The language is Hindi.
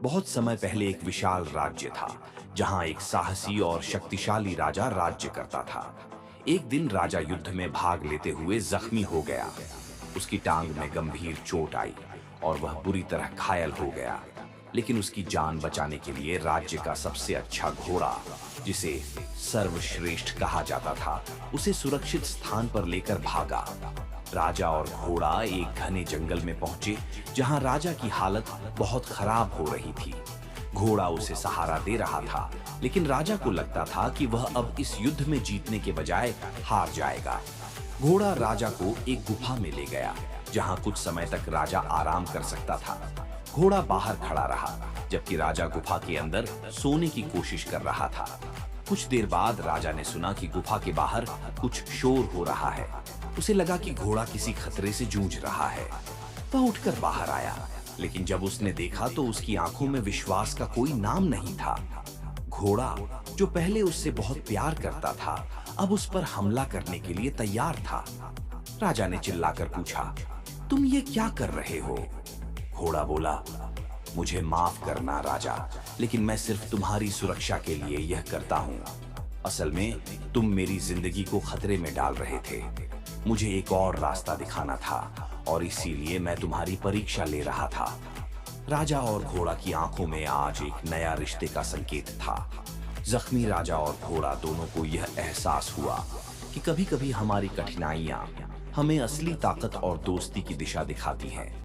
बहुत समय पहले एक विशाल राज्य था जहां एक साहसी और शक्तिशाली राजा राज्य करता था। एक दिन राजा युद्ध में भाग लेते हुए जख्मी हो गया। उसकी टांग में गंभीर चोट आई और वह बुरी तरह घायल हो गया। लेकिन उसकी जान बचाने के लिए राज्य का सबसे अच्छा घोड़ा, जिसे सर्वश्रेष्ठ कहा जाता था, उसे सुरक्षित स्थान पर लेकर भागा। राजा और घोड़ा एक घने जंगल में पहुंचे जहां राजा की हालत बहुत खराब हो रही थी। घोड़ा उसे सहारा दे रहा था, लेकिन राजा को लगता था कि वह अब इस युद्ध में जीतने के बजाय हार जाएगा। घोड़ा राजा को एक गुफा में ले गया जहां कुछ समय तक राजा आराम कर सकता था। घोड़ा बाहर खड़ा रहा जबकि राजा गुफा के अंदर सोने की कोशिश कर रहा था। कुछ देर बाद राजा ने सुना कि गुफा के बाहर कुछ शोर हो रहा है। उसे लगा कि घोड़ा किसी खतरे से जूझ रहा है। वह उठकर बाहर आया, लेकिन जब उसने देखा तो उसकी आंखों में विश्वास का कोई नाम नहीं था। घोड़ा, जो पहले उससे बहुत प्यार करता था, अब उस पर हमला करने के लिए तैयार था। राजा ने चिल्लाकर पूछा, तुम ये क्या कर रहे हो? घोड़ा बोला, मुझे माफ करना राजा, लेकिन मैं सिर्फ तुम्हारी सुरक्षा के लिए यह करता हूँ। असल में तुम मेरी जिंदगी को खतरे में डाल रहे थे। मुझे एक और रास्ता दिखाना था और इसीलिए मैं तुम्हारी परीक्षा ले रहा था। राजा और घोड़ा की आंखों में आज एक नया रिश्ते का संकेत था। जख्मी राजा और घोड़ा दोनों को यह एहसास हुआ कि कभी-कभी हमारी कठिनाइयां हमें असली ताकत और दोस्ती की दिशा दिखाती हैं।